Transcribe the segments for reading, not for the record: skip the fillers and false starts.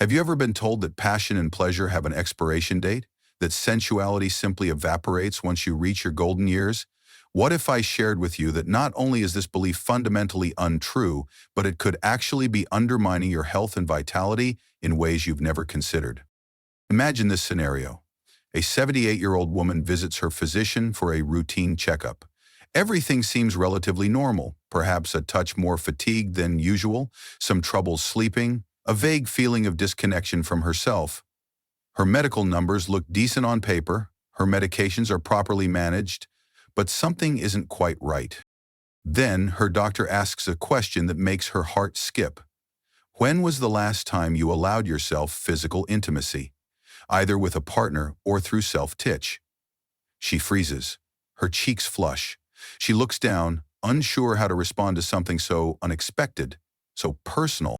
Have you ever been told that passion and pleasure have an expiration date? That sensuality simply evaporates once you reach your golden years? What if I shared with you that not only is this belief fundamentally untrue, but it could actually be undermining your health and vitality in ways you've never considered? Imagine this scenario. A 78-year-old woman visits her physician for a routine checkup. Everything seems relatively normal, perhaps a touch more fatigued than usual, some trouble sleeping, a vague feeling of disconnection from herself. Her medical numbers look decent on paper, her medications are properly managed, but something isn't quite right. Then her doctor asks a question that makes her heart skip. When was the last time you allowed yourself physical intimacy, either with a partner or through self-titch? She freezes. Her cheeks flush. She looks down, unsure how to respond to something so unexpected, so personal.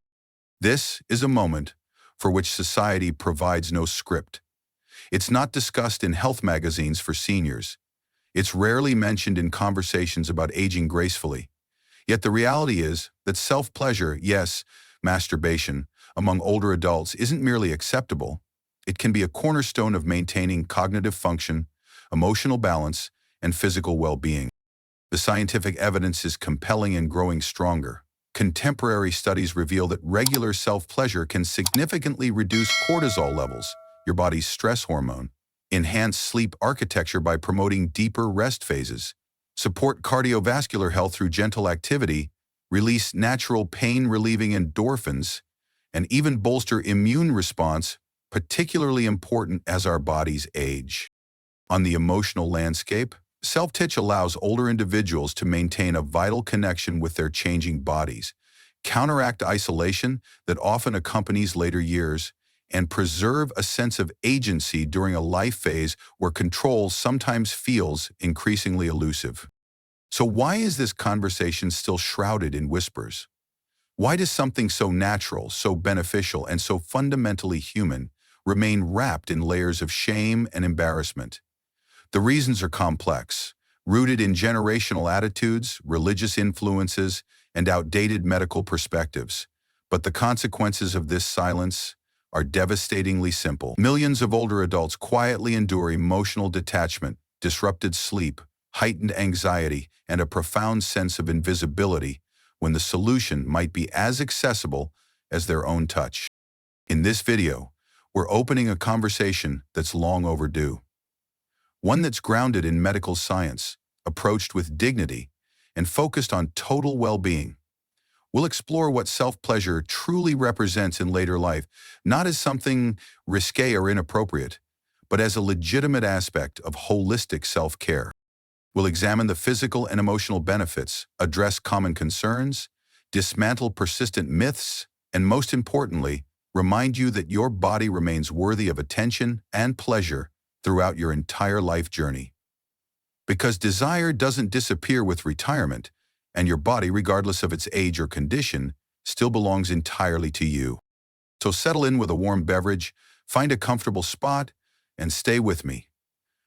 This is a moment for which society provides no script. It's not discussed in health magazines for seniors. It's rarely mentioned in conversations about aging gracefully. Yet the reality is that self-pleasure, yes, masturbation, among older adults isn't merely acceptable. It can be a cornerstone of maintaining cognitive function, emotional balance, and physical well-being. The scientific evidence is compelling and growing stronger. Contemporary studies reveal that regular self-pleasure can significantly reduce cortisol levels, your body's stress hormone, enhance sleep architecture by promoting deeper rest phases, support cardiovascular health through gentle activity, release natural pain-relieving endorphins, and even bolster immune response, particularly important as our bodies age. On the emotional landscape, self-titch allows older individuals to maintain a vital connection with their changing bodies, counteract isolation that often accompanies later years, and preserve a sense of agency during a life phase where control sometimes feels increasingly elusive. So why is this conversation still shrouded in whispers? Why does something so natural, so beneficial, and so fundamentally human remain wrapped in layers of shame and embarrassment? The reasons are complex, rooted in generational attitudes, religious influences, and outdated medical perspectives. But the consequences of this silence are devastatingly simple. Millions of older adults quietly endure emotional detachment, disrupted sleep, heightened anxiety, and a profound sense of invisibility when the solution might be as accessible as their own touch. In this video, we're opening a conversation that's long overdue. One that's grounded in medical science, approached with dignity, and focused on total well-being. We'll explore what self-pleasure truly represents in later life, not as something risque or inappropriate, but as a legitimate aspect of holistic self-care. We'll examine the physical and emotional benefits, address common concerns, dismantle persistent myths, and most importantly, remind you that your body remains worthy of attention and pleasure throughout your entire life journey. Because desire doesn't disappear with retirement, and your body, regardless of its age or condition, still belongs entirely to you. So settle in with a warm beverage, find a comfortable spot, and stay with me.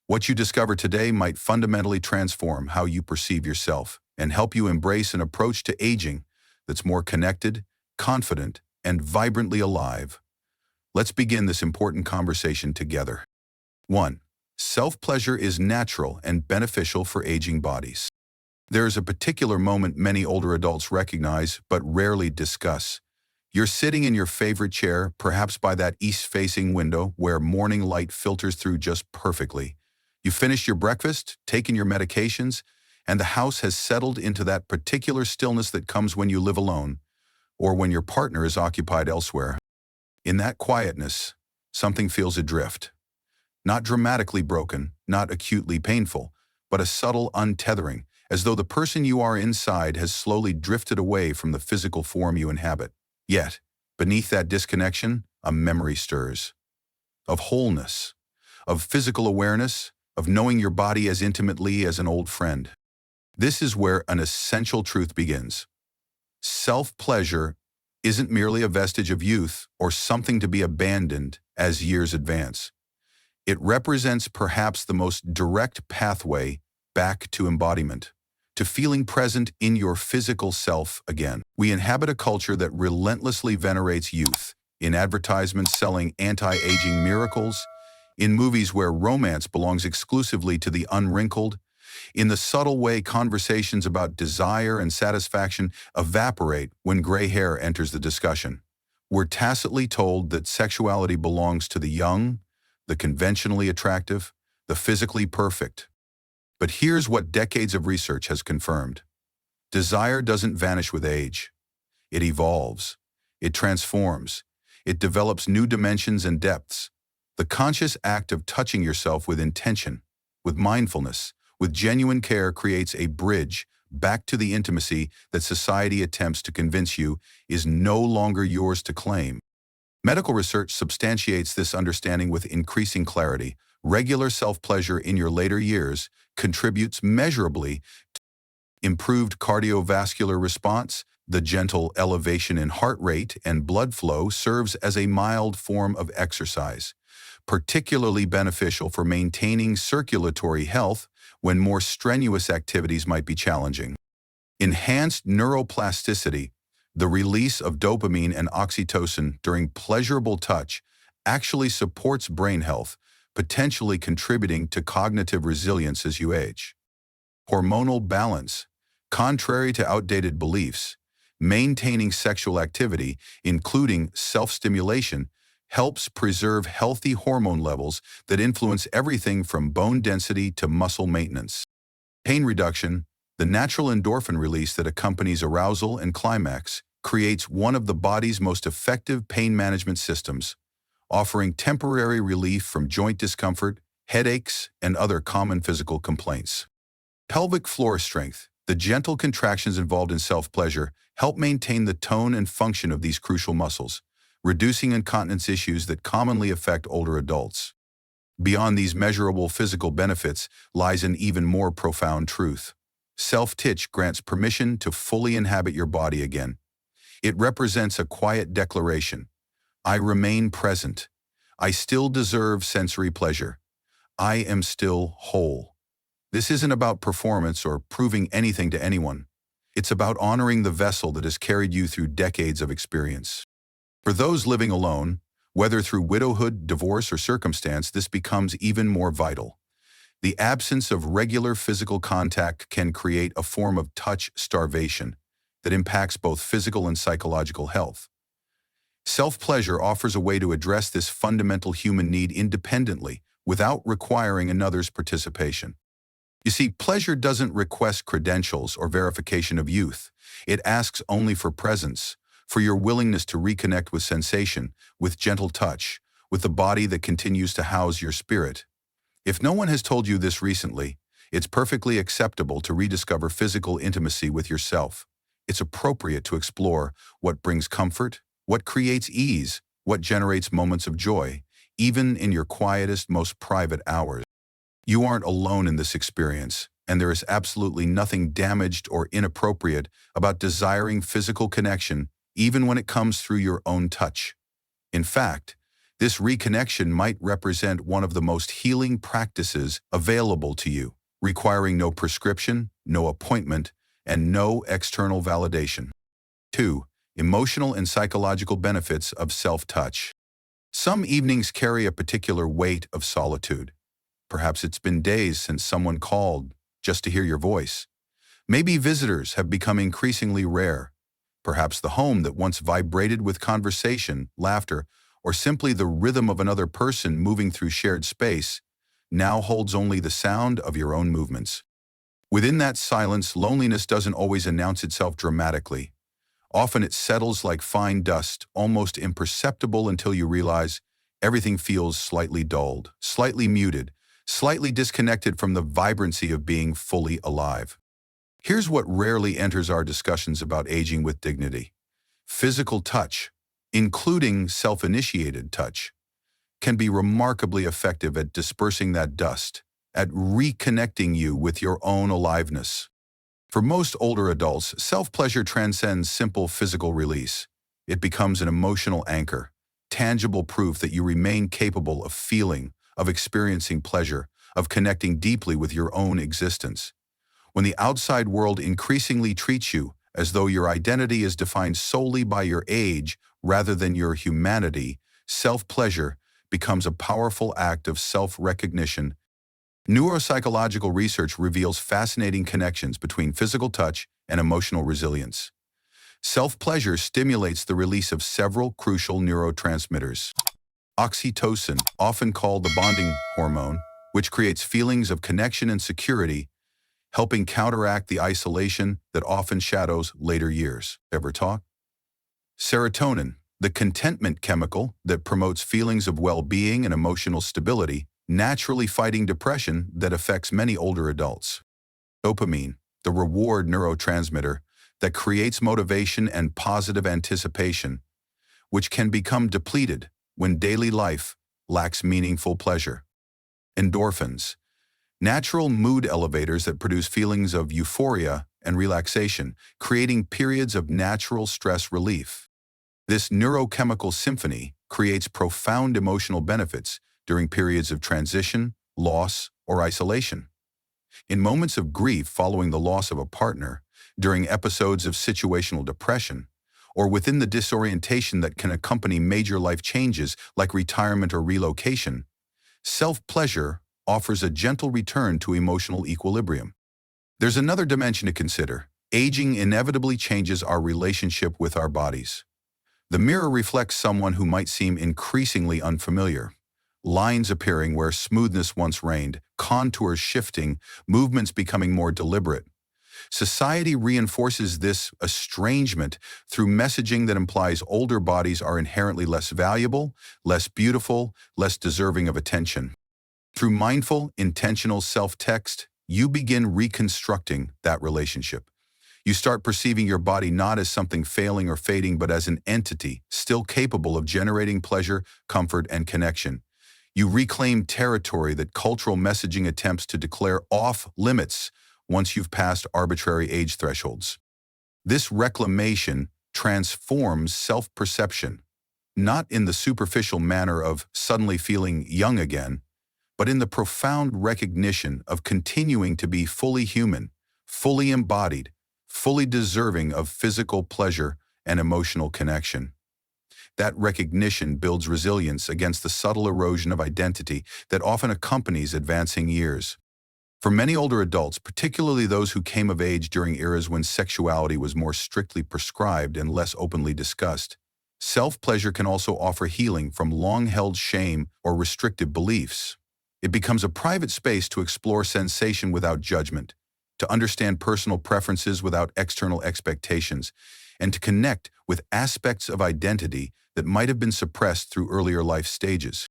What you discover today might fundamentally transform how you perceive yourself and help you embrace an approach to aging that's more connected, confident, and vibrantly alive. Let's begin this important conversation together. 1. Self-pleasure is natural and beneficial for aging bodies. There is a particular moment many older adults recognize but rarely discuss. You're sitting in your favorite chair, perhaps by that east-facing window where morning light filters through just perfectly. You finished your breakfast, taken your medications, and the house has settled into that particular stillness that comes when you live alone or when your partner is occupied elsewhere. In that quietness, something feels adrift. Not dramatically broken, not acutely painful, but a subtle untethering, as though the person you are inside has slowly drifted away from the physical form you inhabit. Yet, beneath that disconnection, a memory stirs. Of wholeness, of physical awareness, of knowing your body as intimately as an old friend. This is where an essential truth begins. Self-pleasure isn't merely a vestige of youth or something to be abandoned as years advance. It represents perhaps the most direct pathway back to embodiment, to feeling present in your physical self again. We inhabit a culture that relentlessly venerates youth, in advertisements selling anti-aging miracles, in movies where romance belongs exclusively to the unwrinkled, in the subtle way conversations about desire and satisfaction evaporate when gray hair enters the discussion. We're tacitly told that sexuality belongs to the young, the conventionally attractive, the physically perfect. But here's what decades of research has confirmed. Desire doesn't vanish with age. It evolves. It transforms. It develops new dimensions and depths. The conscious act of touching yourself with intention, with mindfulness, with genuine care creates a bridge back to the intimacy that society attempts to convince you is no longer yours to claim. Medical research substantiates this understanding with increasing clarity. Regular self-pleasure in your later years contributes measurably to improved cardiovascular response. The gentle elevation in heart rate and blood flow serves as a mild form of exercise, particularly beneficial for maintaining circulatory health when more strenuous activities might be challenging. Enhanced neuroplasticity, the release of dopamine and oxytocin during pleasurable touch, actually supports brain health, potentially contributing to cognitive resilience as you age. Hormonal balance. Contrary to outdated beliefs, maintaining sexual activity, including self-stimulation, helps preserve healthy hormone levels that influence everything from bone density to muscle maintenance. Pain reduction, the natural endorphin release that accompanies arousal and climax, creates one of the body's most effective pain management systems, offering temporary relief from joint discomfort, headaches, and other common physical complaints. Pelvic floor strength, the gentle contractions involved in self-pleasure, help maintain the tone and function of these crucial muscles, reducing incontinence issues that commonly affect older adults. Beyond these measurable physical benefits lies an even more profound truth. Self-touch grants permission to fully inhabit your body again. It represents a quiet declaration. I remain present. I still deserve sensory pleasure. I am still whole. This isn't about performance or proving anything to anyone. It's about honoring the vessel that has carried you through decades of experience. For those living alone, whether through widowhood, divorce, or circumstance, this becomes even more vital. The absence of regular physical contact can create a form of touch starvation that impacts both physical and psychological health. Self-pleasure offers a way to address this fundamental human need independently without requiring another's participation. You see, pleasure doesn't request credentials or verification of youth. It asks only for presence, for your willingness to reconnect with sensation, with gentle touch, with the body that continues to house your spirit. If no one has told you this recently, it's perfectly acceptable to rediscover physical intimacy with yourself. It's appropriate to explore what brings comfort, what creates ease, what generates moments of joy, even in your quietest, most private hours. You aren't alone in this experience, and there is absolutely nothing damaged or inappropriate about desiring physical connection, even when it comes through your own touch. In fact, this reconnection might represent one of the most healing practices available to you, requiring no prescription, no appointment, and no external validation. 2. Emotional and psychological benefits of self-touch. Some evenings carry a particular weight of solitude. Perhaps it's been days since someone called just to hear your voice. Maybe visitors have become increasingly rare. Perhaps the home that once vibrated with conversation, laughter, or simply the rhythm of another person moving through shared space now holds only the sound of your own movements. Within that silence, loneliness doesn't always announce itself dramatically. Often it settles like fine dust, almost imperceptible until you realize everything feels slightly dulled, slightly muted, slightly disconnected from the vibrancy of being fully alive. Here's what rarely enters our discussions about aging with dignity. Physical touch, including self-initiated touch, can be remarkably effective at dispersing that dust, at reconnecting you with your own aliveness. For most older adults, self-pleasure transcends simple physical release. It becomes an emotional anchor, tangible proof that you remain capable of feeling, of experiencing pleasure, of connecting deeply with your own existence. When the outside world increasingly treats you as though your identity is defined solely by your age rather than your humanity, self-pleasure becomes a powerful act of self-recognition. Neuropsychological research reveals fascinating connections between physical touch and emotional resilience. Self-pleasure stimulates the release of several crucial neurotransmitters. Oxytocin, often called the bonding hormone, which creates feelings of connection and security, helping counteract the isolation that often shadows later years. Ever talk? Serotonin, the contentment chemical that promotes feelings of well-being and emotional stability, naturally fighting depression that affects many older adults. Dopamine, the reward neurotransmitter that creates motivation and positive anticipation, which can become depleted when daily life lacks meaningful pleasure. Endorphins, natural mood elevators that produce feelings of euphoria and relaxation, creating periods of natural stress relief. This neurochemical symphony creates profound emotional benefits during periods of transition, loss, or isolation. In moments of grief following the loss of a partner, during episodes of situational depression, or within the disorientation that can accompany major life changes like retirement or relocation, self-pleasure offers a gentle return to emotional equilibrium. There's another dimension to consider. Aging inevitably changes our relationship with our bodies. The mirror reflects someone who might seem increasingly unfamiliar. Lines appearing where smoothness once reigned, contours shifting, movements becoming more deliberate. Society reinforces this estrangement through messaging that implies older bodies are inherently less valuable, less beautiful, less deserving of attention. Through mindful, intentional self-text, you begin reconstructing that relationship. You start perceiving your body not as something failing or fading, but as an entity still capable of generating pleasure, comfort, and connection. You reclaim territory that cultural messaging attempts to declare off limits once you've passed arbitrary age thresholds. This reclamation transforms self-perception, not in the superficial manner of suddenly feeling young again, but in the profound recognition of continuing to be fully human, fully embodied, fully deserving of physical pleasure and emotional connection. That recognition builds resilience against the subtle erosion of identity that often accompanies advancing years. For many older adults, particularly those who came of age during eras when sexuality was more strictly prescribed and less openly discussed, self-pleasure can also offer healing from long-held shame or restrictive beliefs. It becomes a private space to explore sensation without judgment, to understand personal preferences without external expectations, and to connect with aspects of identity that might have been suppressed through earlier life stages.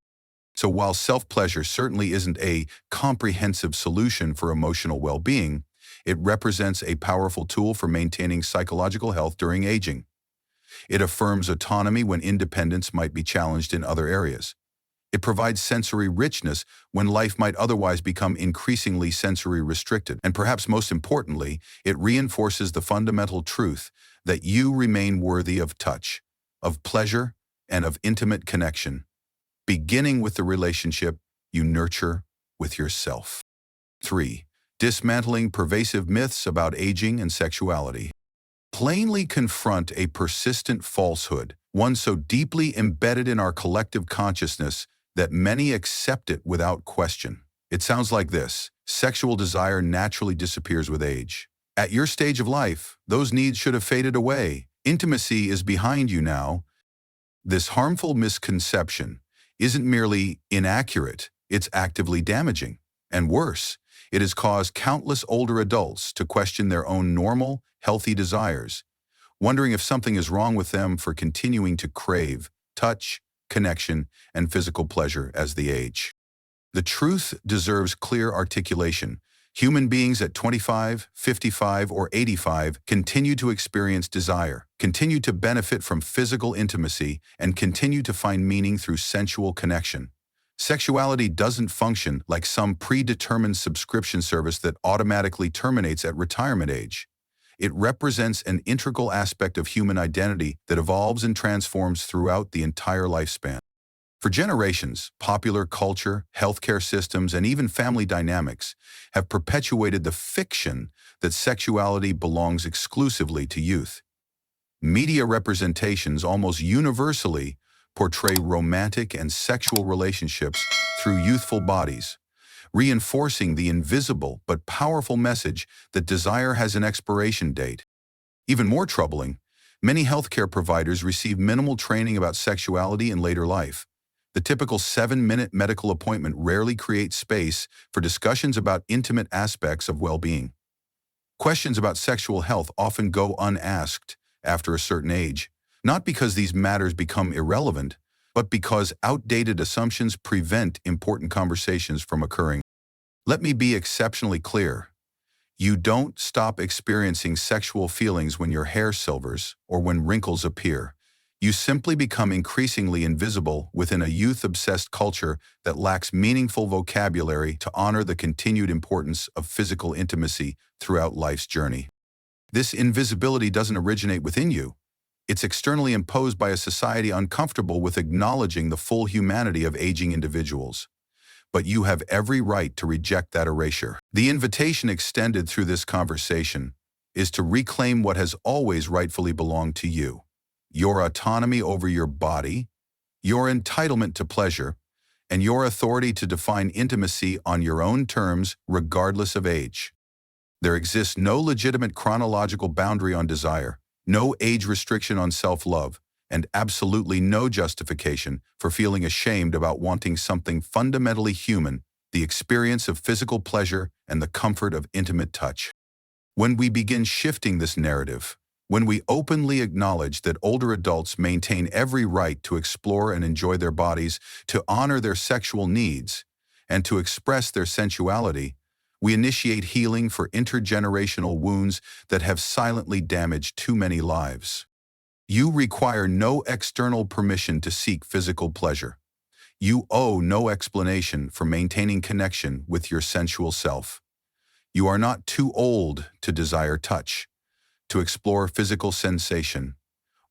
So while self-pleasure certainly isn't a comprehensive solution for emotional well-being, it represents a powerful tool for maintaining psychological health during aging. It affirms autonomy when independence might be challenged in other areas. It provides sensory richness when life might otherwise become increasingly sensory restricted. And perhaps most importantly, it reinforces the fundamental truth that you remain worthy of touch, of pleasure, and of intimate connection, beginning with the relationship you nurture with yourself. 3. Dismantling pervasive myths about aging and sexuality. Plainly confront a persistent falsehood, one so deeply embedded in our collective consciousness that many accept it without question. It sounds like this: sexual desire naturally disappears with age. At your stage of life, those needs should have faded away. Intimacy is behind you now. This harmful misconception isn't merely inaccurate, it's actively damaging. And worse, it has caused countless older adults to question their own normal, healthy desires, wondering if something is wrong with them for continuing to crave touch, connection, and physical pleasure as they age. The truth deserves clear articulation. Human beings at 25, 55, or 85 continue to experience desire, continue to benefit from physical intimacy, and continue to find meaning through sensual connection. Sexuality doesn't function like some predetermined subscription service that automatically terminates at retirement age. It represents an integral aspect of human identity that evolves and transforms throughout the entire lifespan. For generations, popular culture, healthcare systems, and even family dynamics have perpetuated the fiction that sexuality belongs exclusively to youth. Media representations almost universally portray romantic and sexual relationships through youthful bodies, reinforcing the invisible but powerful message that desire has an expiration date. Even more troubling, many healthcare providers receive minimal training about sexuality in later life. The typical 7-minute medical appointment rarely creates space for discussions about intimate aspects of well-being. Questions about sexual health often go unasked after a certain age, not because these matters become irrelevant, but because outdated assumptions prevent important conversations from occurring. Let me be exceptionally clear. You don't stop experiencing sexual feelings when your hair silvers or when wrinkles appear. You simply become increasingly invisible within a youth-obsessed culture that lacks meaningful vocabulary to honor the continued importance of physical intimacy throughout life's journey. This invisibility doesn't originate within you. It's externally imposed by a society uncomfortable with acknowledging the full humanity of aging individuals. But you have every right to reject that erasure. The invitation extended through this conversation is to reclaim what has always rightfully belonged to you: your autonomy over your body, your entitlement to pleasure, and your authority to define intimacy on your own terms regardless of age. There exists no legitimate chronological boundary on desire, no age restriction on self-love, and absolutely no justification for feeling ashamed about wanting something fundamentally human, the experience of physical pleasure and the comfort of intimate touch. When we begin shifting this narrative, when we openly acknowledge that older adults maintain every right to explore and enjoy their bodies, to honor their sexual needs, and to express their sensuality, we initiate healing for intergenerational wounds that have silently damaged too many lives. You require no external permission to seek physical pleasure. You owe no explanation for maintaining connection with your sensual self. You are not too old to desire touch, to explore physical sensation,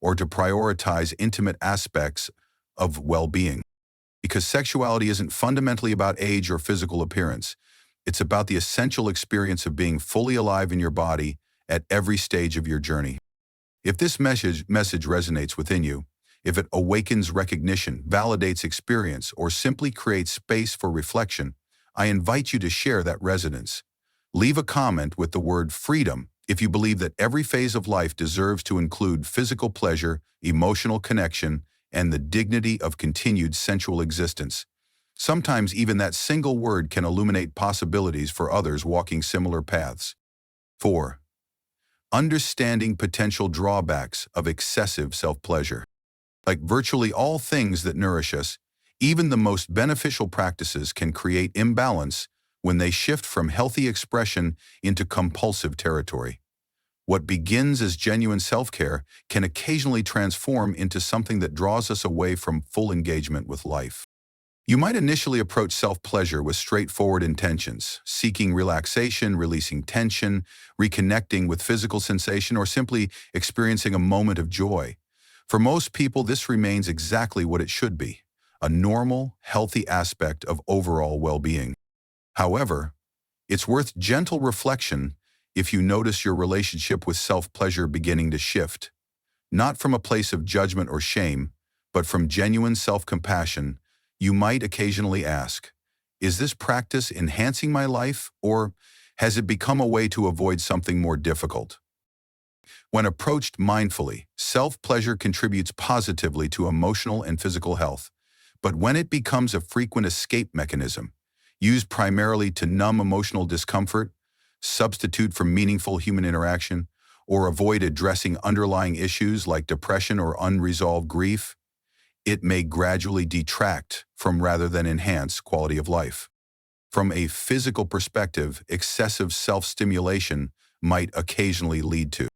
or to prioritize intimate aspects of well-being. Because sexuality isn't fundamentally about age or physical appearance. It's about the essential experience of being fully alive in your body at every stage of your journey. If this message resonates within you, if it awakens recognition, validates experience, or simply creates space for reflection, I invite you to share that resonance. Leave a comment with the word freedom if you believe that every phase of life deserves to include physical pleasure, emotional connection, and the dignity of continued sensual existence. Sometimes even that single word can illuminate possibilities for others walking similar paths. 4. Understanding potential drawbacks of excessive self-pleasure. Like virtually all things that nourish us, even the most beneficial practices can create imbalance when they shift from healthy expression into compulsive territory. What begins as genuine self-care can occasionally transform into something that draws us away from full engagement with life. You might initially approach self-pleasure with straightforward intentions, seeking relaxation, releasing tension, reconnecting with physical sensation, or simply experiencing a moment of joy. For most people, this remains exactly what it should be, a normal, healthy aspect of overall well-being. However, it's worth gentle reflection if you notice your relationship with self-pleasure beginning to shift, not from a place of judgment or shame, but from genuine self-compassion. You might occasionally ask, is this practice enhancing my life, or has it become a way to avoid something more difficult? When approached mindfully, self-pleasure contributes positively to emotional and physical health. But when it becomes a frequent escape mechanism, used primarily to numb emotional discomfort, substitute for meaningful human interaction, or avoid addressing underlying issues like depression or unresolved grief, it may gradually detract from rather than enhance quality of life. From a physical perspective, excessive self-stimulation might occasionally lead to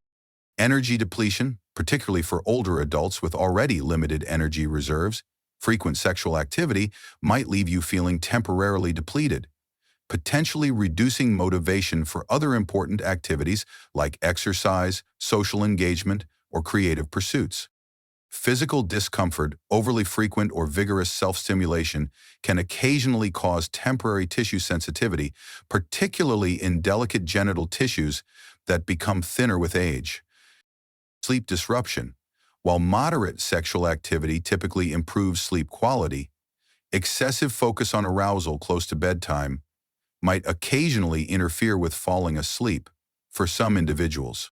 energy depletion, particularly for older adults with already limited energy reserves. Frequent sexual activity might leave you feeling temporarily depleted, potentially reducing motivation for other important activities like exercise, social engagement, or creative pursuits. Physical discomfort, overly frequent or vigorous self-stimulation can occasionally cause temporary tissue sensitivity, particularly in delicate genital tissues that become thinner with age. sleep disruption. While moderate sexual activity typically improves sleep quality, excessive focus on arousal close to bedtime might occasionally interfere with falling asleep for some individuals.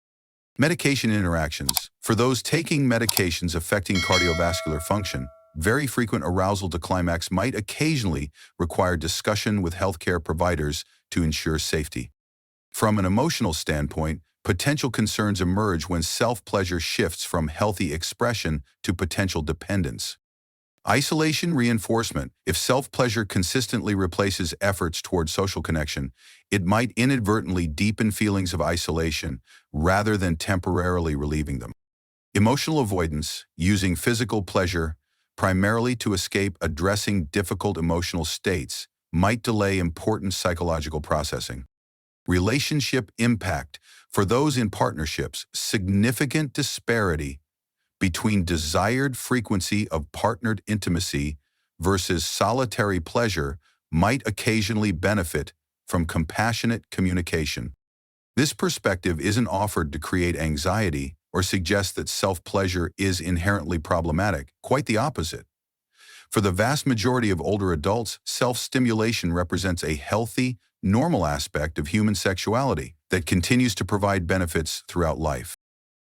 Medication interactions. For those taking medications affecting cardiovascular function, very frequent arousal to climax might occasionally require discussion with healthcare providers to ensure safety. From an emotional standpoint, potential concerns emerge when self-pleasure shifts from healthy expression to potential dependence. Isolation reinforcement. If self-pleasure consistently replaces efforts toward social connection, it might inadvertently deepen feelings of isolation rather than temporarily relieving them. Emotional avoidance, using physical pleasure primarily to escape addressing difficult emotional states, might delay important psychological processing. Relationship impact. For those in partnerships, significant disparity between desired frequency of partnered intimacy versus solitary pleasure might occasionally benefit from compassionate communication. This perspective isn't offered to create anxiety or suggest that self-pleasure is inherently problematic, quite the opposite. For the vast majority of older adults, self-stimulation represents a healthy, normal aspect of human sexuality that continues to provide benefits throughout life.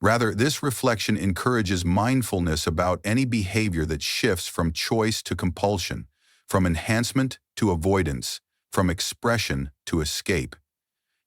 Rather, this reflection encourages mindfulness about any behavior that shifts from choice to compulsion, from enhancement to avoidance, from expression to escape.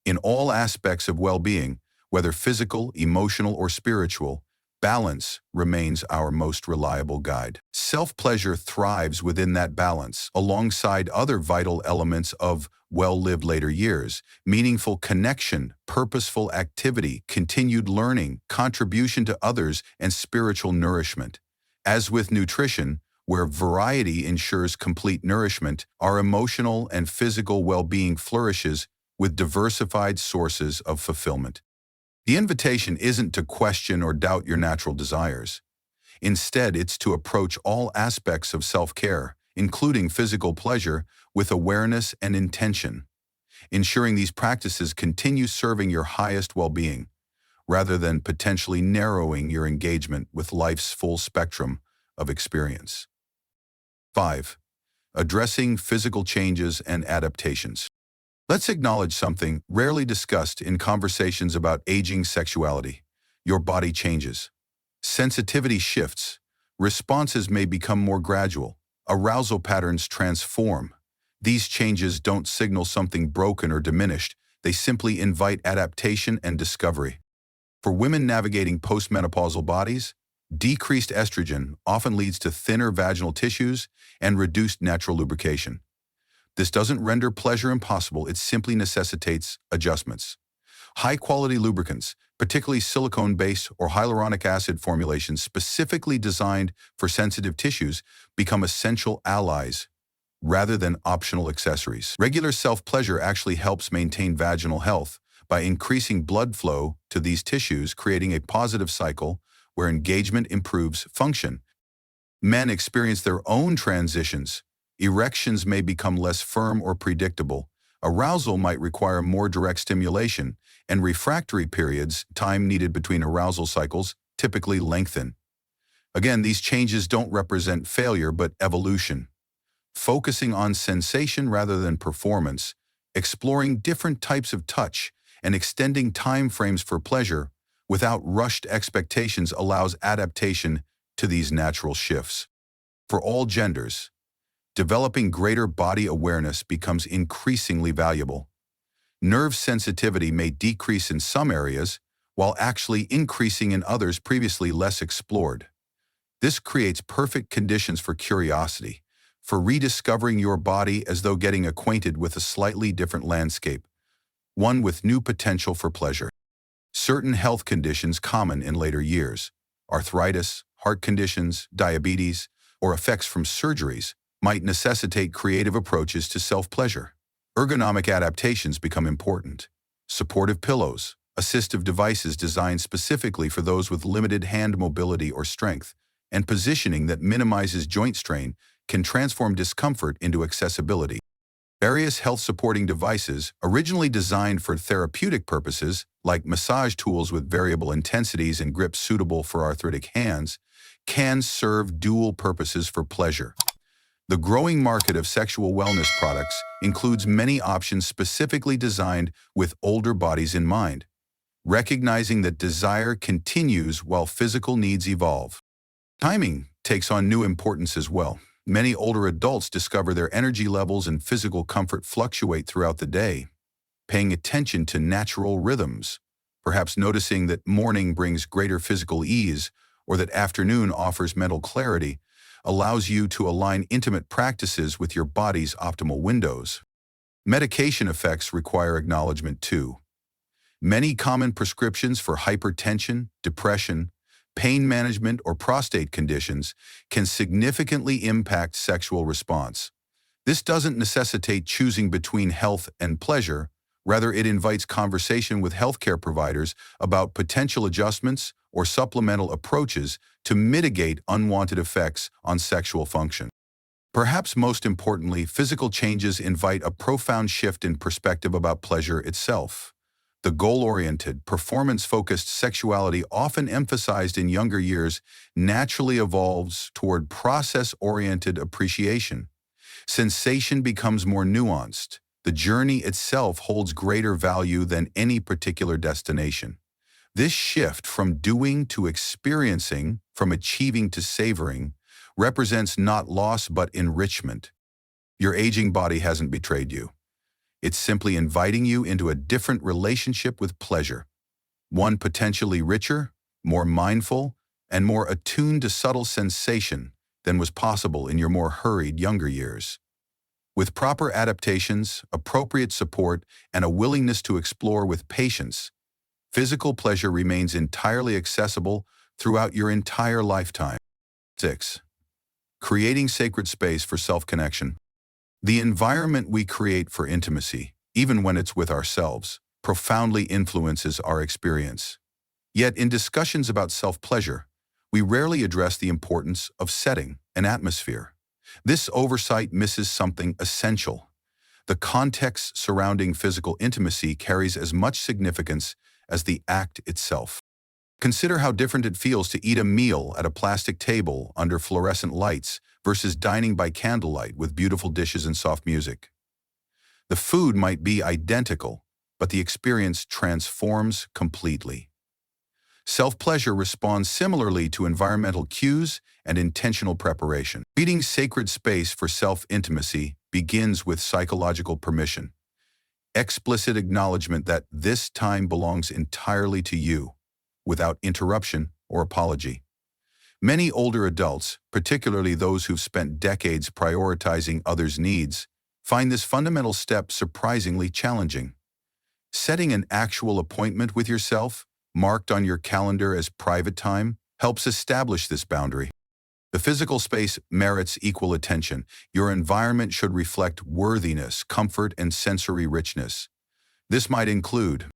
In all aspects of well-being, whether physical, emotional, or spiritual, balance remains our most reliable guide. Self-pleasure thrives within that balance, alongside other vital elements of well-lived later years: meaningful connection, purposeful activity, continued learning, contribution to others, and spiritual nourishment. As with nutrition, where variety ensures complete nourishment, our emotional and physical well-being flourishes with diversified sources of fulfillment. The invitation isn't to question or doubt your natural desires. Instead, it's to approach all aspects of self-care, including physical pleasure, with awareness and intention, ensuring these practices continue serving your highest well-being, rather than potentially narrowing your engagement with life's full spectrum of experience. 5. Addressing physical changes and adaptations. Let's acknowledge something rarely discussed in conversations about aging sexuality. Your body changes. Sensitivity shifts. Responses may become more gradual. Arousal patterns transform. These changes don't signal something broken or diminished. They simply invite adaptation and discovery. For women navigating postmenopausal bodies, decreased estrogen often leads to thinner vaginal tissues and reduced natural lubrication. This doesn't render pleasure impossible, it simply necessitates adjustments. High-quality lubricants, particularly silicone-based or hyaluronic acid formulations specifically designed for sensitive tissues, become essential allies rather than optional accessories. Regular self-pleasure actually helps maintain vaginal health by increasing blood flow to these tissues, creating a positive cycle where engagement improves function. Men experience their own transitions. Erections may become less firm or predictable. Arousal might require more direct stimulation, and refractory periods, time needed between arousal cycles, typically lengthen. Again, these changes don't represent failure but evolution. Focusing on sensation rather than performance, exploring different types of touch, and extending time frames for pleasure without rushed expectations allows adaptation to these natural shifts. For all genders, developing greater body awareness becomes increasingly valuable. Nerve sensitivity may decrease in some areas, while actually increasing in others previously less explored. This creates perfect conditions for curiosity, for rediscovering your body as though getting acquainted with a slightly different landscape, one with new potential for pleasure. Certain health conditions common in later years, arthritis, heart conditions, diabetes, or effects from surgeries, might necessitate creative approaches to self-pleasure. Ergonomic adaptations become important. Supportive pillows, assistive devices designed specifically for those with limited hand mobility or strength, and positioning that minimizes joint strain can transform discomfort into accessibility. Various health-supporting devices, originally designed for therapeutic purposes, like massage tools with variable intensities and grips suitable for arthritic hands, can serve dual purposes for pleasure. The growing market of sexual wellness products includes many options specifically designed with older bodies in mind, recognizing that desire continues while physical needs evolve. Timing takes on new importance as well. Many older adults discover their energy levels and physical comfort fluctuate throughout the day, paying attention to natural rhythms, perhaps noticing that morning brings greater physical ease or that afternoon offers mental clarity, allows you to align intimate practices with your body's optimal windows. Medication effects require acknowledgement too. Many common prescriptions for hypertension, depression, pain management, or prostate conditions can significantly impact sexual response. This doesn't necessitate choosing between health and pleasure. Rather, it invites conversation with healthcare providers about potential adjustments or supplemental approaches to mitigate unwanted effects on sexual function. Perhaps most importantly, physical changes invite a profound shift in perspective about pleasure itself. The goal-oriented, performance-focused sexuality often emphasized in younger years naturally evolves toward process-oriented appreciation. Sensation becomes more nuanced. The journey itself holds greater value than any particular destination. This shift from doing to experiencing, from achieving to savoring, represents not loss but enrichment. Your aging body hasn't betrayed you. It's simply inviting you into a different relationship with pleasure, one potentially richer, more mindful, and more attuned to subtle sensation than was possible in your more hurried younger years. With proper adaptations, appropriate support, and a willingness to explore with patience, physical pleasure remains entirely accessible throughout your entire lifetime. 6. Creating sacred space for self-connection. The environment we create for intimacy, even when it's with ourselves, profoundly influences our experience. Yet in discussions about self-pleasure, we rarely address the importance of setting an atmosphere. This oversight misses something essential. The context surrounding physical intimacy carries as much significance as the act itself. Consider how different it feels to eat a meal at a plastic table under fluorescent lights versus dining by candlelight with beautiful dishes and soft music. The food might be identical, but the experience transforms completely. Self-pleasure responds similarly to environmental cues and intentional preparation. Creating sacred space for self-intimacy begins with psychological permission, explicit acknowledgement that this time belongs entirely to you, without interruption or apology. Many older adults, particularly those who've spent decades prioritizing others' needs, find this fundamental step surprisingly challenging. Setting an actual appointment with yourself, marked on your calendar as private time, helps establish this boundary. The physical space merits equal attention. Your environment should reflect worthiness, comfort, and sensory richness. This might include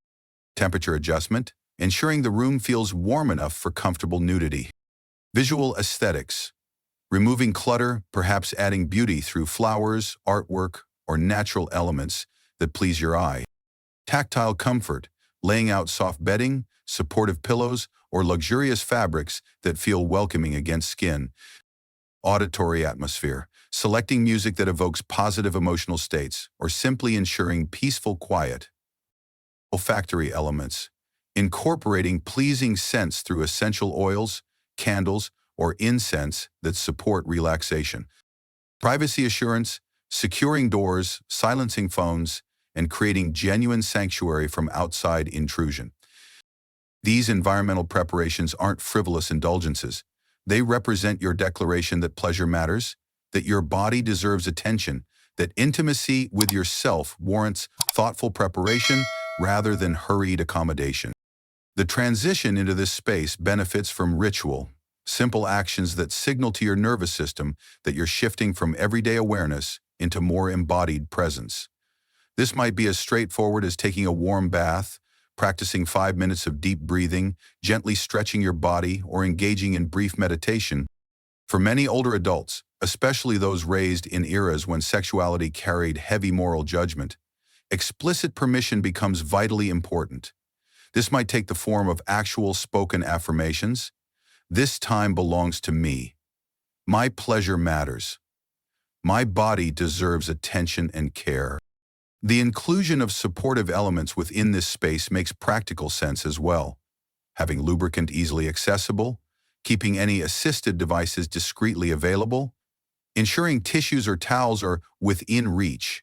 temperature adjustment, ensuring the room feels warm enough for comfortable nudity. Visual aesthetics, removing clutter, perhaps adding beauty through flowers, artwork, or natural elements that please your eye. Tactile comfort, laying out soft bedding, supportive pillows, or luxurious fabrics that feel welcoming against skin. Auditory atmosphere, selecting music that evokes positive emotional states, or simply ensuring peaceful quiet. Olfactory elements, incorporating pleasing scents through essential oils, candles, or incense that support relaxation. Privacy assurance, securing doors, silencing phones, and creating genuine sanctuary from outside intrusion. These environmental preparations aren't frivolous indulgences. They represent your declaration that pleasure matters, that your body deserves attention, that intimacy with yourself warrants thoughtful preparation rather than hurried accommodation. The transition into this space benefits from ritual, simple actions that signal to your nervous system that you're shifting from everyday awareness into more embodied presence. This might be as straightforward as taking a warm bath, practicing 5 minutes of deep breathing, gently stretching your body, or engaging in brief meditation. For many older adults, especially those raised in eras when sexuality carried heavy moral judgment, explicit permission becomes vitally important. This might take the form of actual spoken affirmations. This time belongs to me. My pleasure matters. My body deserves attention and care. The inclusion of supportive elements within this space makes practical sense as well. Having lubricant easily accessible, keeping any assisted devices discreetly available, ensuring tissues or towels are within reach.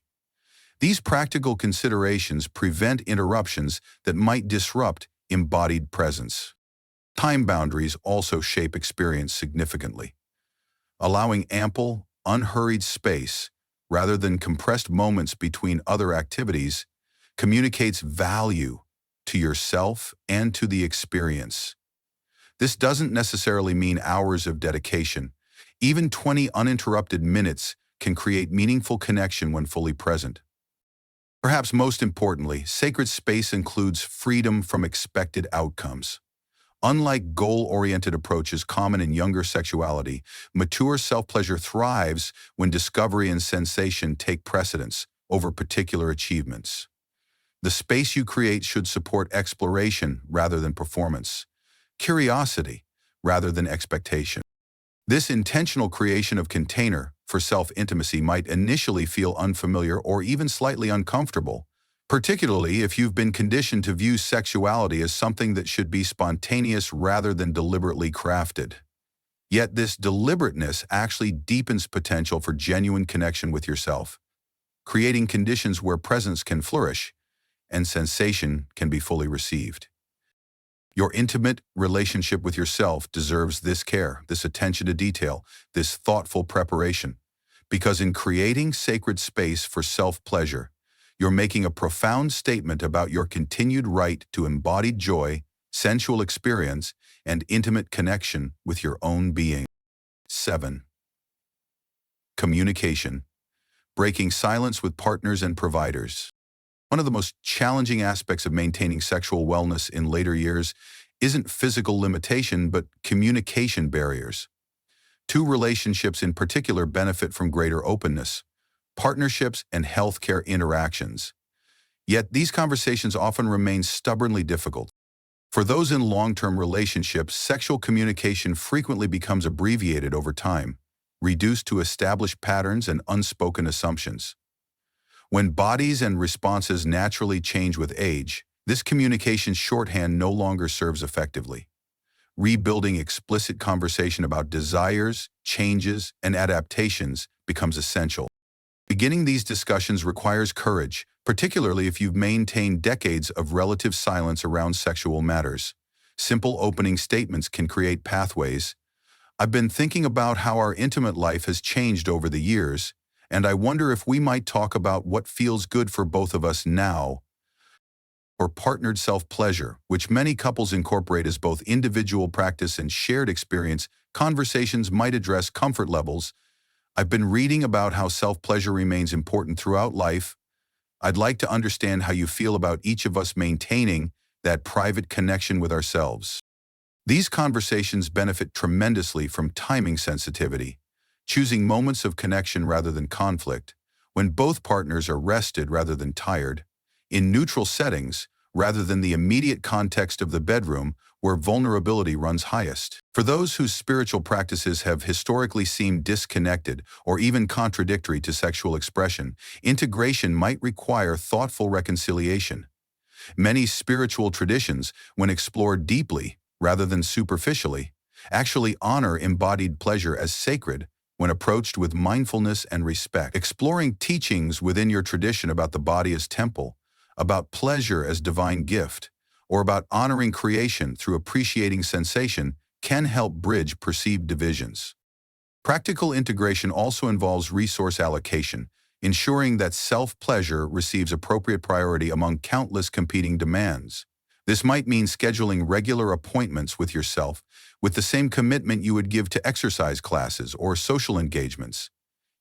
These practical considerations prevent interruptions that might disrupt embodied presence. Time boundaries also shape experience significantly. Allowing ample, unhurried space, rather than compressed moments between other activities, communicates value to yourself and to the experience. This doesn't necessarily mean hours of dedication. Even 20 uninterrupted minutes can create meaningful connection when fully present. Perhaps most importantly, sacred space includes freedom from expected outcomes. Unlike goal-oriented approaches common in younger sexuality, mature self-pleasure thrives when discovery and sensation take precedence over particular achievements. The space you create should support exploration rather than performance, curiosity rather than expectation. This intentional creation of container for self-intimacy might initially feel unfamiliar or even slightly uncomfortable, particularly if you've been conditioned to view sexuality as something that should be spontaneous rather than deliberately crafted. Yet this deliberateness actually deepens potential for genuine connection with yourself, creating conditions where presence can flourish and sensation can be fully received. Your intimate relationship with yourself deserves this care, this attention to detail, this thoughtful preparation, because in creating sacred space for self-pleasure, you're making a profound statement about your continued right to embodied joy, sensual experience, and intimate connection with your own being. 7. Communication. Breaking silence with partners and providers. One of the most challenging aspects of maintaining sexual wellness in later years isn't physical limitation, but communication barriers. Two relationships in particular benefit from greater openness: partnerships and healthcare interactions. Yet these conversations often remain stubbornly difficult. For those in long-term relationships, sexual communication frequently becomes abbreviated over time, reduced to established patterns and unspoken assumptions. When bodies and responses naturally change with age, this communication shorthand no longer serves effectively. Rebuilding explicit conversation about desires, changes, and adaptations becomes essential. Beginning these discussions requires courage, particularly if you've maintained decades of relative silence around sexual matters. Simple opening statements can create pathways. I've been thinking about how our intimate life has changed over the years, and I wonder if we might talk about what feels good for both of us now. Or partnered self-pleasure, which many couples incorporate as both individual practice and shared experience. Conversations might address comfort levels. I've been reading about how self-pleasure remains important throughout life. I'd like to understand how you feel about each of us maintaining that private connection with ourselves. These conversations benefit tremendously from timing sensitivity, choosing moments of connection rather than conflict, when both partners are rested rather than tired, in neutral settings rather than the immediate context of the bedroom where vulnerability runs highest. For those whose spiritual practices have historically seemed disconnected or even contradictory to sexual expression, integration might require thoughtful reconciliation. Many spiritual traditions, when explored deeply rather than superficially, actually honor embodied pleasure as sacred when approached with mindfulness and respect. Exploring teachings within your tradition about the body as temple, about pleasure as divine gift, or about honoring creation through appreciating sensation can help bridge perceived divisions. Practical integration also involves resource allocation, ensuring that self-pleasure receives appropriate priority among countless competing demands. This might mean scheduling regular appointments with yourself with the same commitment you would give to exercise classes or social engagements.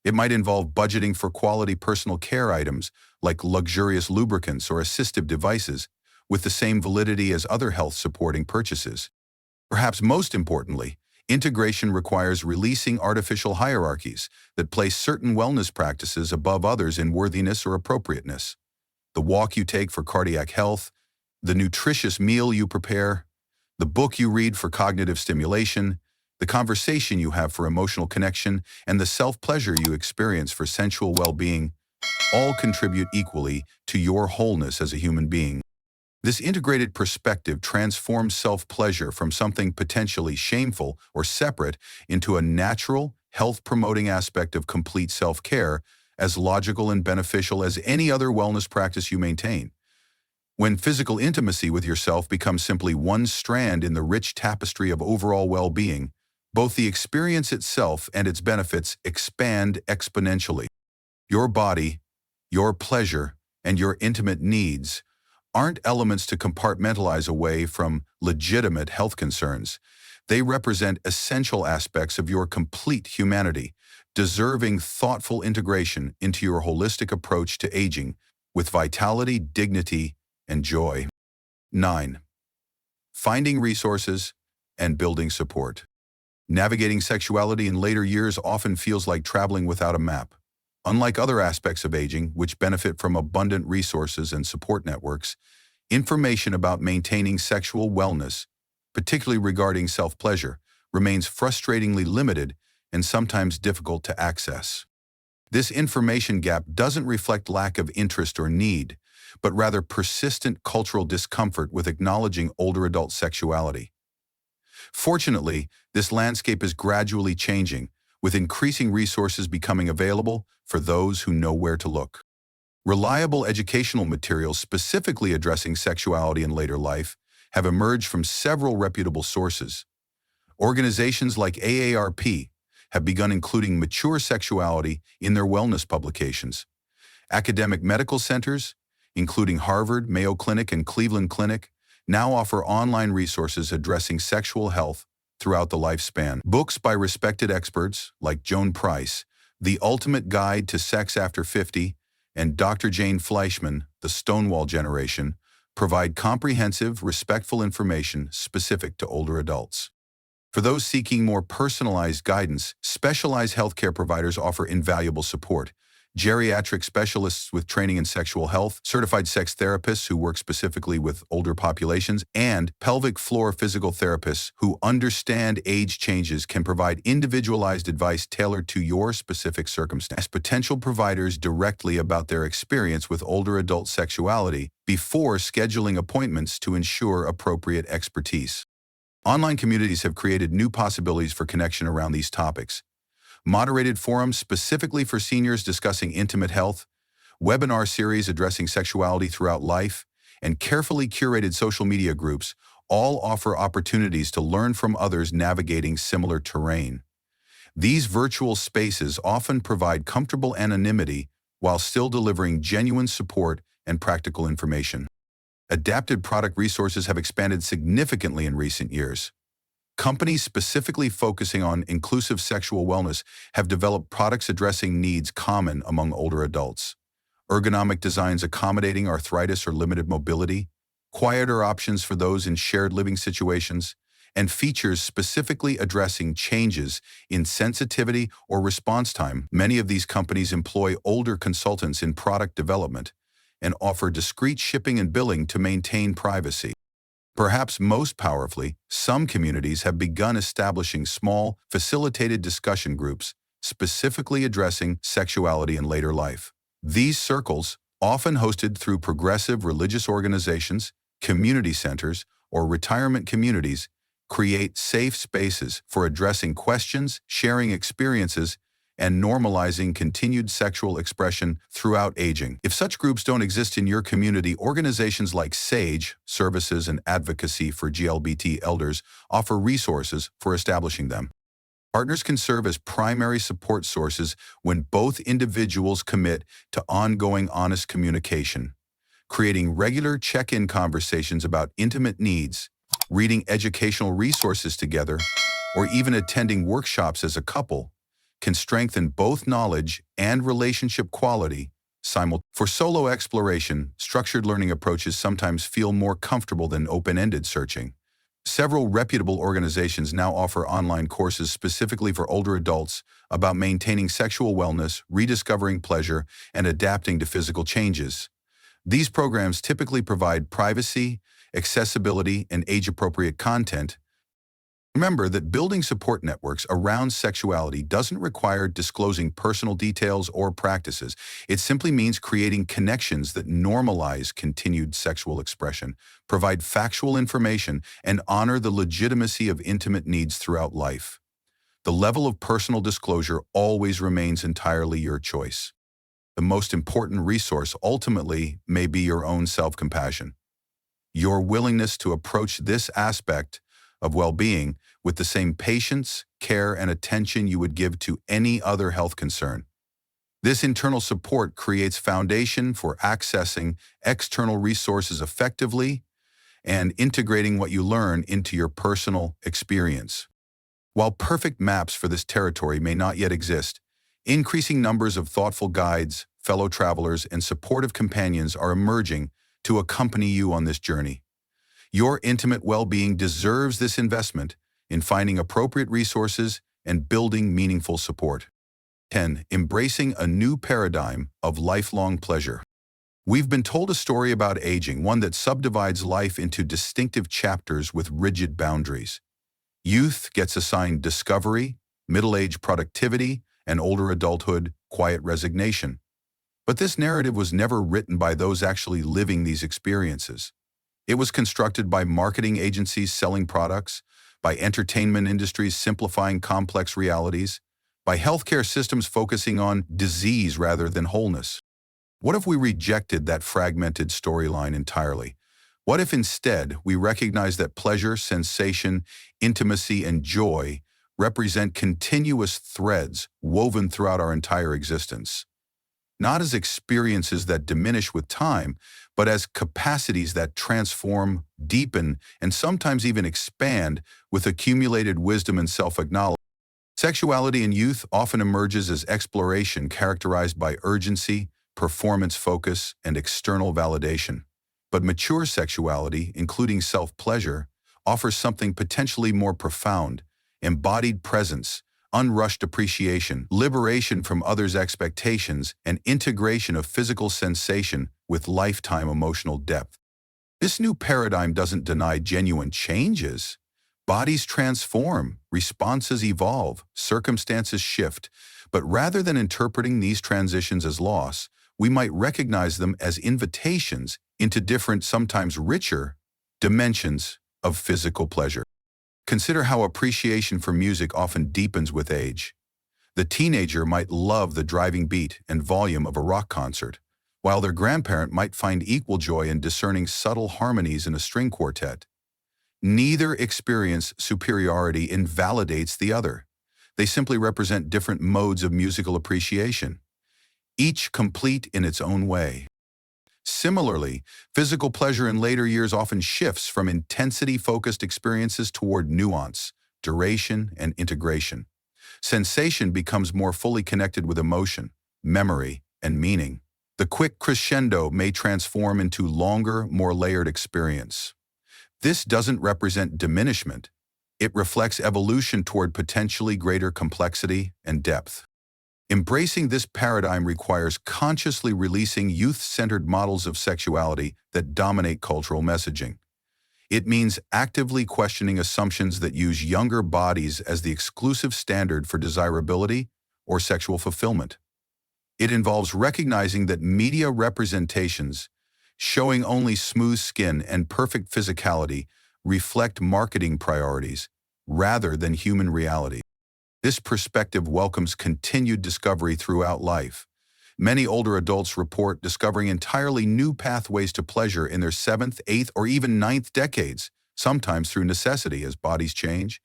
It might involve budgeting for quality personal care items like luxurious lubricants or assistive devices with the same validity as other health-supporting purchases. Perhaps most importantly, integration requires releasing artificial hierarchies that place certain wellness practices above others in worthiness or appropriateness. The walk you take for cardiac health, The nutritious meal you prepare, the book you read for cognitive stimulation, the conversation you have for emotional connection, and the self-pleasure you experience for sensual well-being all contribute equally to your wholeness as a human being. This integrated perspective transforms self-pleasure from something potentially shameful or separate into a natural, health-promoting aspect of complete self-care, as logical and beneficial as any other wellness practice you maintain. When physical intimacy with yourself becomes simply one strand in the rich tapestry of overall well-being, both the experience itself and its benefits expand exponentially. Your body, your pleasure, and your intimate needs aren't elements to compartmentalize away from legitimate health concerns. They represent essential aspects of your complete humanity, deserving thoughtful integration into your holistic approach to aging with vitality, dignity, and joy. 9. Finding resources and building support. Navigating sexuality in later years often feels like traveling without a map. Unlike other aspects of aging, which benefit from abundant resources and support networks, information about maintaining sexual wellness, particularly regarding self-pleasure, remains frustratingly limited and sometimes difficult to access. This information gap doesn't reflect lack of interest or need, but rather persistent cultural discomfort with acknowledging older adult sexuality. Fortunately, this landscape is gradually changing, with increasing resources becoming available for those who know where to look. Reliable educational materials specifically addressing sexuality in later life have emerged from several reputable sources. Organizations like AARP have begun including mature sexuality in their wellness publications. Academic medical centers, including Harvard, Mayo Clinic, and Cleveland Clinic, now offer online resources addressing sexual health throughout the lifespan. Books by respected experts like Joan Price, The Ultimate Guide to Sex After 50, and Dr. Jane Fleischman, The Stonewall Generation, provide comprehensive, respectful information specific to older adults. For those seeking more personalized guidance, specialized healthcare providers offer invaluable support. Geriatric specialists with training in sexual health, certified sex therapists who work specifically with older populations, and pelvic floor physical therapists who understand age changes can provide individualized advice tailored to your specific circumstance. Ask potential providers directly about their experience with older adult sexuality before scheduling appointments to ensure appropriate expertise. Online communities have created new possibilities for connection around these topics. Moderated forums specifically for seniors discussing intimate health, webinar series addressing sexuality throughout life, and carefully curated social media groups all offer opportunities to learn from others navigating similar terrain. These virtual spaces often provide comfortable anonymity while still delivering genuine support and practical information. Adapted product resources have expanded significantly in recent years. Companies specifically focusing on inclusive sexual wellness have developed products addressing needs common among older adults. Ergonomic designs accommodating arthritis or limited mobility, quieter options for those in shared living situations, and features specifically addressing changes in sensitivity or response time. Many of these companies employ older consultants in product development and offer discreet shipping and billing to maintain privacy. Perhaps most powerfully, some communities have begun establishing small, facilitated discussion groups specifically addressing sexuality in later life. These circles, often hosted through progressive religious organizations, community centers, or retirement communities, create safe spaces for addressing questions, sharing experiences, and normalizing continued sexual expression throughout aging. If such groups don't exist in your community, organizations like SAGE, Services and Advocacy for GLBT Elders, offer resources for establishing them. Partners can serve as primary support sources when both individuals commit to ongoing honest communication. Creating regular check-in conversations about intimate needs, reading educational resources together, or even attending workshops as a couple can strengthen both knowledge and relationship quality simultaneously. For solo exploration, structured learning approaches sometimes feel more comfortable than open-ended searching. Several reputable organizations now offer online courses specifically for older adults about maintaining sexual wellness, rediscovering pleasure, and adapting to physical changes. These programs typically provide privacy accessibility, and age-appropriate content. Remember that building support networks around sexuality doesn't require disclosing personal details or practices. It simply means creating connections that normalize continued sexual expression, provide factual information, and honor the legitimacy of intimate needs throughout life. The level of personal disclosure always remains entirely your choice. The most important resource ultimately may be your own self-compassion. Your willingness to approach this aspect of well-being with the same patience, care, and attention you would give to any other health concern. This internal support creates foundation for accessing external resources effectively and integrating what you learn into your personal experience. While perfect maps for this territory may not yet exist, increasing numbers of thoughtful guides, fellow travelers, and supportive companions are emerging to accompany you on this journey. Your intimate well-being deserves this investment in finding appropriate resources and building meaningful support. 10. Embracing a new paradigm of lifelong pleasure. We've been told a story about aging, one that subdivides life into distinctive chapters with rigid boundaries. Youth gets assigned discovery, middle-age productivity, and older adulthood, quiet resignation. But this narrative was never written by those actually living these experiences. It was constructed by marketing agencies selling products, by entertainment industries simplifying complex realities, by healthcare systems focusing on disease rather than wholeness. What if we rejected that fragmented storyline entirely? What if instead we recognize that pleasure, sensation, intimacy, and joy represent continuous threads woven throughout our entire existence? Not as experiences that diminish with time, but as capacities that transform, deepen, and sometimes even expand with accumulated wisdom and self-acknowledgement. Sexuality in youth often emerges as exploration characterized by urgency, performance focus, and external validation. But mature sexuality, including self-pleasure, offers something potentially more profound: embodied presence, unrushed appreciation, liberation from others' expectations, and integration of physical sensation with lifetime emotional depth. This new paradigm doesn't deny genuine changes. Bodies transform, responses evolve, circumstances shift, but rather than interpreting these transitions as loss, we might recognize them as invitations into different, sometimes richer, dimensions of physical pleasure. Consider how appreciation for music often deepens with age. The teenager might love the driving beat and volume of a rock concert, while their grandparent might find equal joy in discerning subtle harmonies in a string quartet. Neither experience superiority invalidates the other. They simply represent different modes of musical appreciation, each complete in its own way. Similarly, physical pleasure in later years often shifts from intensity-focused experiences toward nuance, duration, and integration. Sensation becomes more fully connected with emotion, memory, and meaning. The quick crescendo may transform into longer, more layered experience. This doesn't represent diminishment. It reflects evolution toward potentially greater complexity and depth. Embracing this paradigm requires consciously releasing youth-centered models of sexuality that dominate cultural messaging. It means actively questioning assumptions that use younger bodies as the exclusive standard for desirability or sexual fulfillment. It involves recognizing that media representations, showing only smooth skin and perfect physicality, reflect marketing priorities rather than human reality. This perspective welcomes continued discovery throughout life. Many older adults report discovering entirely new pathways to pleasure in their 7th, 8th, or even 9th decades, sometimes through necessity as bodies change,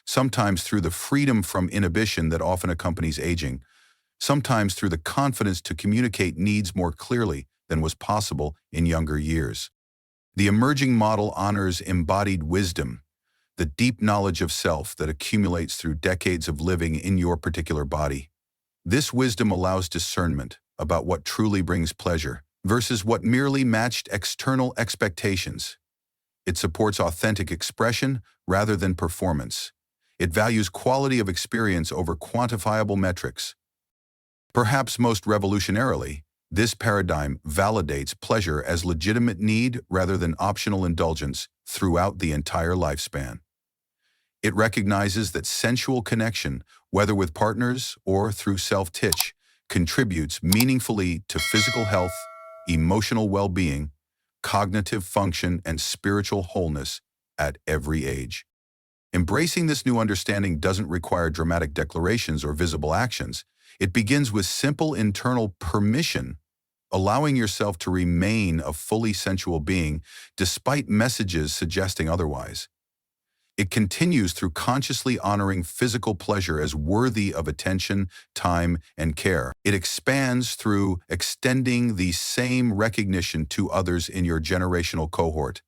sometimes through the freedom from inhibition that often accompanies aging, sometimes through the confidence to communicate needs more clearly than was possible in younger years. The emerging model honors embodied wisdom, the deep knowledge of self that accumulates through decades of living in your particular body. This wisdom allows discernment about what truly brings pleasure versus what merely matched external expectations. It supports authentic expression rather than performance. It values quality of experience over quantifiable metrics. Perhaps most revolutionarily, This paradigm validates pleasure as legitimate need rather than optional indulgence throughout the entire lifespan. It recognizes that sensual connection, whether with partners or through self-touch, contributes meaningfully to physical health, emotional well-being, cognitive function, and spiritual wholeness at every age. Embracing this new understanding doesn't require dramatic declarations or visible actions. It begins with simple internal permission, allowing yourself to remain a fully sensual being despite messages suggesting otherwise. It continues through consciously honoring physical pleasure as worthy of attention, time, and care. It expands through extending the same recognition to others in your generational cohort,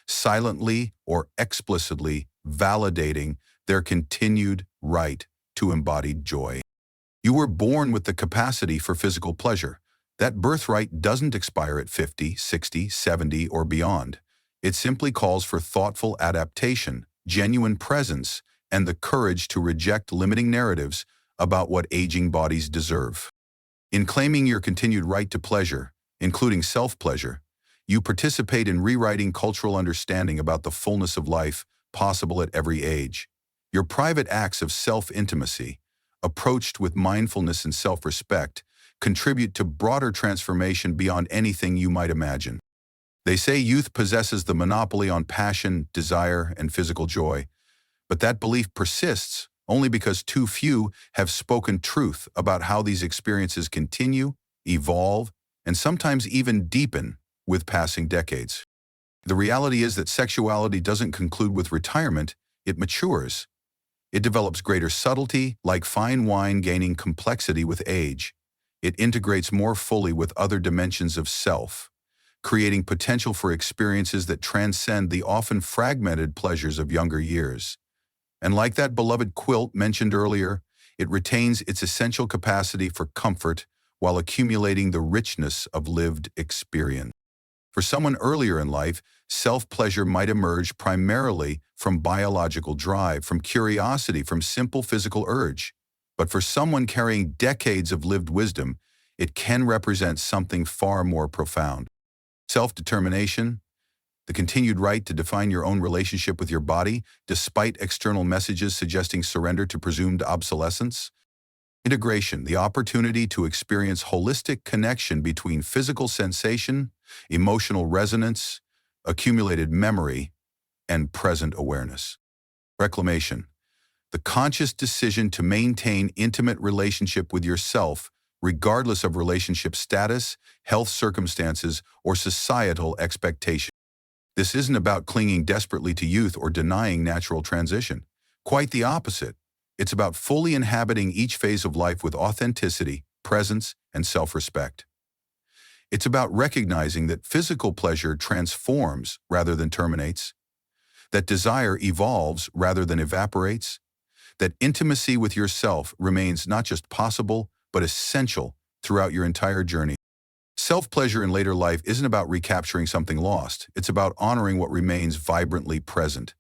silently or explicitly validating their continued right to embodied joy. You were born with the capacity for physical pleasure. That birthright doesn't expire at 50, 60, 70, or beyond. It simply calls for thoughtful adaptation, genuine presence, and the courage to reject limiting narratives about what aging bodies deserve. In claiming your continued right to pleasure, including self-pleasure, you participate in rewriting cultural understanding about the fullness of life possible at every age. Your private acts of self-intimacy, approached with mindfulness and self-respect, contribute to broader transformation beyond anything you might imagine. They say youth possesses the monopoly on passion, desire, and physical joy, but that belief persists only because too few have spoken truth about how these experiences continue, evolve, and sometimes even deepen with passing decades. The reality is that sexuality doesn't conclude with retirement, it matures. It develops greater subtlety, like fine wine gaining complexity with age. It integrates more fully with other dimensions of self, creating potential for experiences that transcend the often fragmented pleasures of younger years. And like that beloved quilt mentioned earlier, it retains its essential capacity for comfort while accumulating the richness of lived experience. For someone earlier in life, self-pleasure might emerge primarily from biological drive, from curiosity, from simple physical urge. But for someone carrying decades of lived wisdom, it can represent something far more profound. Self-determination, the continued right to define your own relationship with your body despite external messages suggesting surrender to presumed obsolescence. Integration, the opportunity to experience holistic connection between physical sensation, emotional resonance, accumulated memory, and present awareness. Reclamation, the conscious decision to maintain intimate relationship with yourself regardless of relationship status, health circumstances, or societal expectations. This isn't about clinging desperately to youth or denying natural transition. Quite the opposite. It's about fully inhabiting each phase of life with authenticity, presence, and self-respect. It's about recognizing that physical pleasure transforms rather than terminates, that desire evolves rather than evaporates, that intimacy with yourself remains not just possible, but essential throughout your entire journey. Self-pleasure in later life isn't about recapturing something lost. It's about honoring what remains vibrantly present.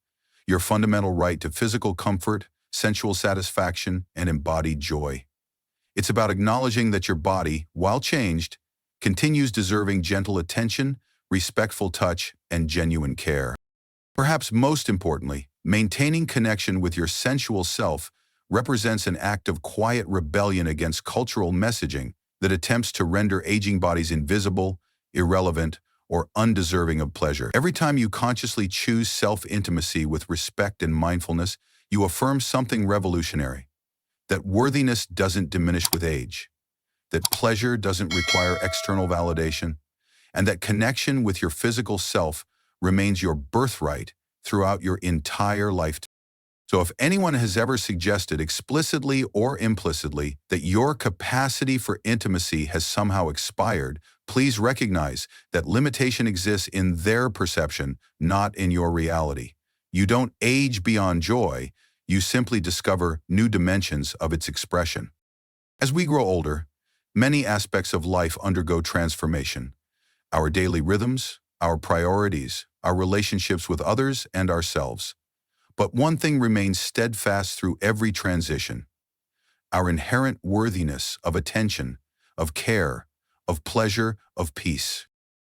Your fundamental right to physical comfort, sensual satisfaction, and embodied joy. It's about acknowledging that your body, while changed, continues deserving gentle attention, respectful touch, and genuine care. Perhaps most importantly, maintaining connection with your sensual self represents an act of quiet rebellion against cultural messaging that attempts to render aging bodies invisible, irrelevant, or undeserving of pleasure. Every time you consciously choose self-intimacy with respect and mindfulness, you affirm something revolutionary: that worthiness doesn't diminish with age, that pleasure doesn't require external validation, and that connection with your physical self remains your birthright throughout your entire lifetime. So if anyone has ever suggested explicitly or implicitly that your capacity for intimacy has somehow expired, please recognize that limitation exists in their perception, not in your reality. You don't age beyond joy, you simply discover new dimensions of its expression. As we grow older, many aspects of life undergo transformation. Our daily rhythms, our priorities, our relationships with others and ourselves. But one thing remains steadfast through every transition: our inherent worthiness of attention, of care, of pleasure, of peace.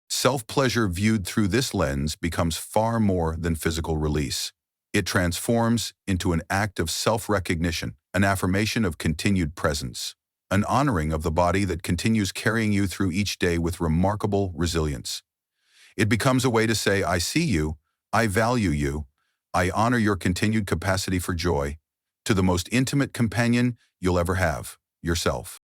Self-pleasure viewed through this lens becomes far more than physical release. It transforms into an act of self-recognition, an affirmation of continued presence, an honoring of the body that continues carrying you through each day with remarkable resilience. It becomes a way to say, I see you, I value you, I honor your continued capacity for joy, to the most intimate companion you'll ever have, yourself.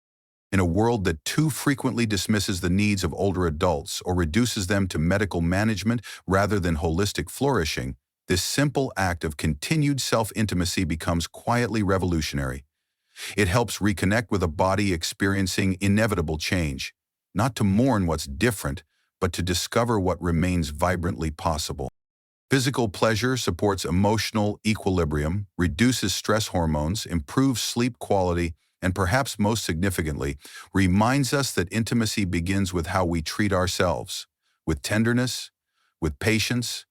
In a world that too frequently dismisses the needs of older adults or reduces them to medical management rather than holistic flourishing, this simple act of continued self-intimacy becomes quietly revolutionary. It helps reconnect with a body experiencing inevitable change, not to mourn what's different, but to discover what remains vibrantly possible. Physical pleasure supports emotional equilibrium, reduces stress hormones, improves sleep quality, and perhaps most significantly, reminds us that intimacy begins with how we treat ourselves, with tenderness, with patience,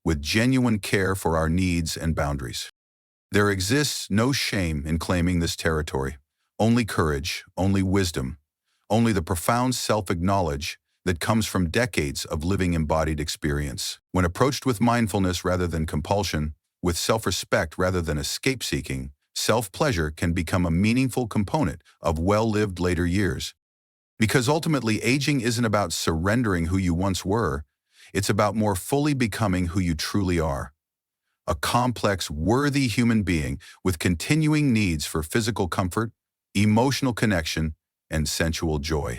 with genuine care for our needs and boundaries. There exists no shame in claiming this territory, only courage, only wisdom, only the profound self-acknowledge that comes from decades of living embodied experience. When approached with mindfulness rather than compulsion, with self-respect rather than escape-seeking, self-pleasure can become a meaningful component of well-lived later years. Because ultimately, aging isn't about surrendering who you once were, it's about more fully becoming who you truly are. A complex, worthy human being with continuing needs for physical comfort, emotional connection, and sensual joy.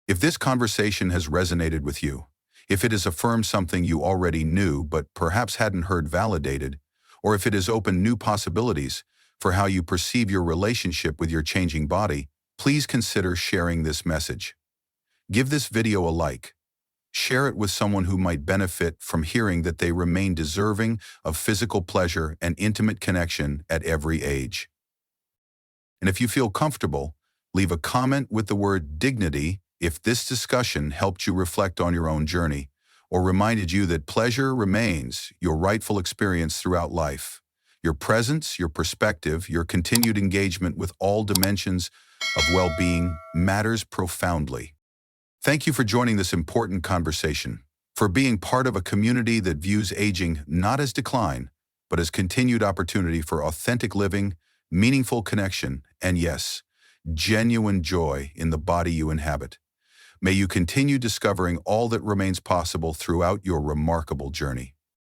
If this conversation has resonated with you, if it has affirmed something you already knew but perhaps hadn't heard validated, or if it has opened new possibilities for how you perceive your relationship with your changing body, please consider sharing this message. Give this video a like. Share it with someone who might benefit from hearing that they remain deserving of physical pleasure and intimate connection at every age. And if you feel comfortable, leave a comment with the word dignity if this discussion helped you reflect on your own journey or reminded you that pleasure remains your rightful experience throughout life. Your presence, your perspective, your continued engagement with all dimensions of well-being matters profoundly. Thank you for joining this important conversation, for being part of a community that views aging not as decline, but as continued opportunity for authentic living, meaningful connection, and yes, genuine joy in the body you inhabit. May you continue discovering all that remains possible throughout your remarkable journey.